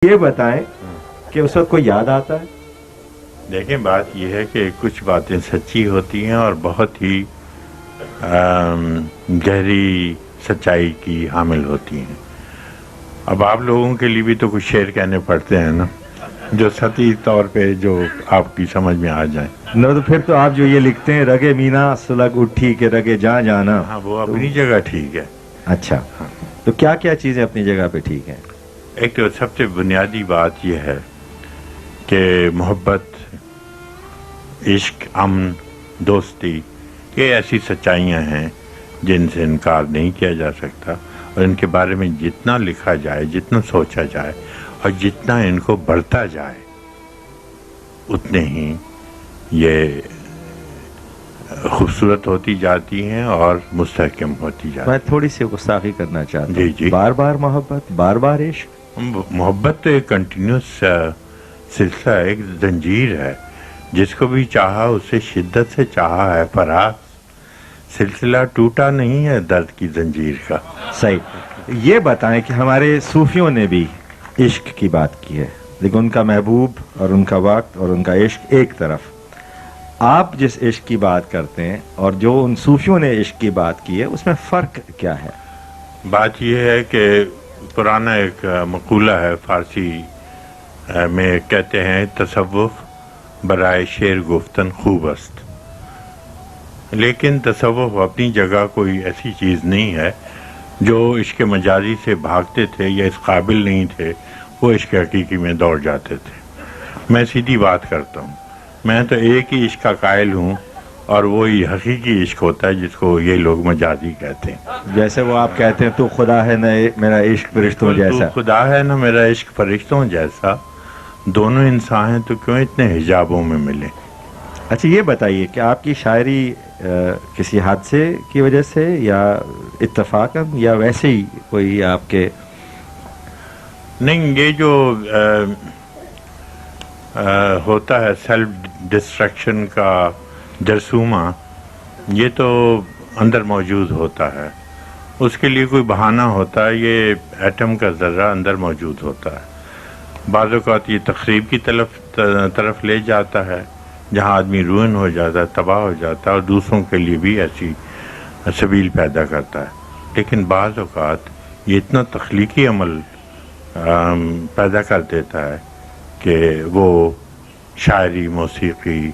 یہ بتائیں کہ اس وقت کوئی یاد آتا ہے؟ دیکھیں بات یہ ہے کہ کچھ باتیں سچی ہوتی ہیں اور بہت ہی گہری سچائی کی حامل ہوتی ہیں. اب آپ لوگوں کے لیے بھی تو کچھ شعر کہنے پڑتے ہیں نا جو سطحی طور پہ جو آپ کی سمجھ میں آ جائیں. نہ تو پھر تو آپ جو یہ لکھتے ہیں رگے مینا سلگ اٹھی کہ رگے جہاں جانا. ہاں وہ اپنی جگہ ٹھیک ہے. اچھا تو کیا کیا چیزیں اپنی جگہ پہ ٹھیک ہیں؟ ایک تو سب سے بنیادی بات یہ ہے کہ محبت، عشق، امن، دوستی یہ ایسی سچائیاں ہیں جن سے انکار نہیں کیا جا سکتا، اور ان کے بارے میں جتنا لکھا جائے، جتنا سوچا جائے اور جتنا ان کو بڑھتا جائے اتنے ہی یہ خوبصورت ہوتی جاتی ہیں اور مستحکم ہوتی جاتی ہیں. میں تھوڑی سی گستاخی کرنا چاہتا ہوں. جی. بار بار محبت، بار بار عشق. محبت تو ایک کنٹینیوس سلسلہ ہے، ایک زنجیر ہے. جس کو بھی چاہا اسے شدت سے چاہا ہے فراز. سلسلہ ٹوٹا نہیں ہے درد کی زنجیر کا. صحیح. یہ بتائیں کہ ہمارے صوفیوں نے بھی عشق کی بات کی ہے، لیکن ان کا محبوب اور ان کا وقت اور ان کا عشق ایک طرف. آپ جس عشق کی بات کرتے ہیں اور جو ان صوفیوں نے عشق کی بات کی ہے اس میں فرق کیا ہے؟ بات یہ ہے کہ پرانا ایک مقولہ ہے فارسی میں، کہتے ہیں تصوف برائے شعر گفتن خوب است. لیکن تصوف اپنی جگہ کوئی ایسی چیز نہیں ہے. جو عشق مجازی سے بھاگتے تھے یا اس قابل نہیں تھے وہ عشق حقیقی میں دوڑ جاتے تھے. میں سیدھی بات کرتا ہوں، میں تو ایک ہی عشق کا قائل ہوں اور وہی حقیقی عشق ہوتا ہے جس کو یہ لوگ مجازی کہتے ہیں. جیسے وہ آپ کہتے ہیں تو خدا ہے نہ میرا عشق فرشتوں جیسا. تو خدا ہے نہ میرا عشق فرشتوں جیسا، دونوں انسان ہیں تو کیوں اتنے حجابوں میں ملے. اچھا یہ بتائیے کہ آپ کی شاعری کسی حادثے کی وجہ سے یا اتفاقاً یا ویسے ہی کوئی آپ کے؟ نہیں، یہ جو ہوتا ہے سیلف ڈسٹرکشن کا جرثومہ، یہ تو اندر موجود ہوتا ہے. اس کے لیے کوئی بہانہ ہوتا ہے. یہ ایٹم کا ذرہ اندر موجود ہوتا ہے. بعض اوقات یہ تخریب کی طرف لے جاتا ہے جہاں آدمی روئن ہو جاتا ہے، تباہ ہو جاتا ہے، اور دوسروں کے لیے بھی ایسی سبیل پیدا کرتا ہے. لیکن بعض اوقات یہ اتنا تخلیقی عمل پیدا کر دیتا ہے کہ وہ شاعری، موسیقی،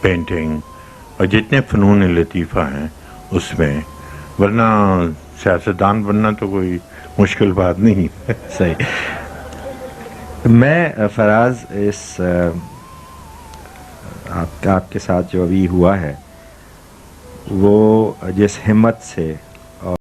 پینٹنگ اور جتنے فنون لطیفہ ہیں اس میں، ورنہ سیاستدان بننا تو کوئی مشکل بات نہیں. صحیح. میں فراز اس آپ کے ساتھ جو ابھی ہوا ہے وہ جس ہمت سے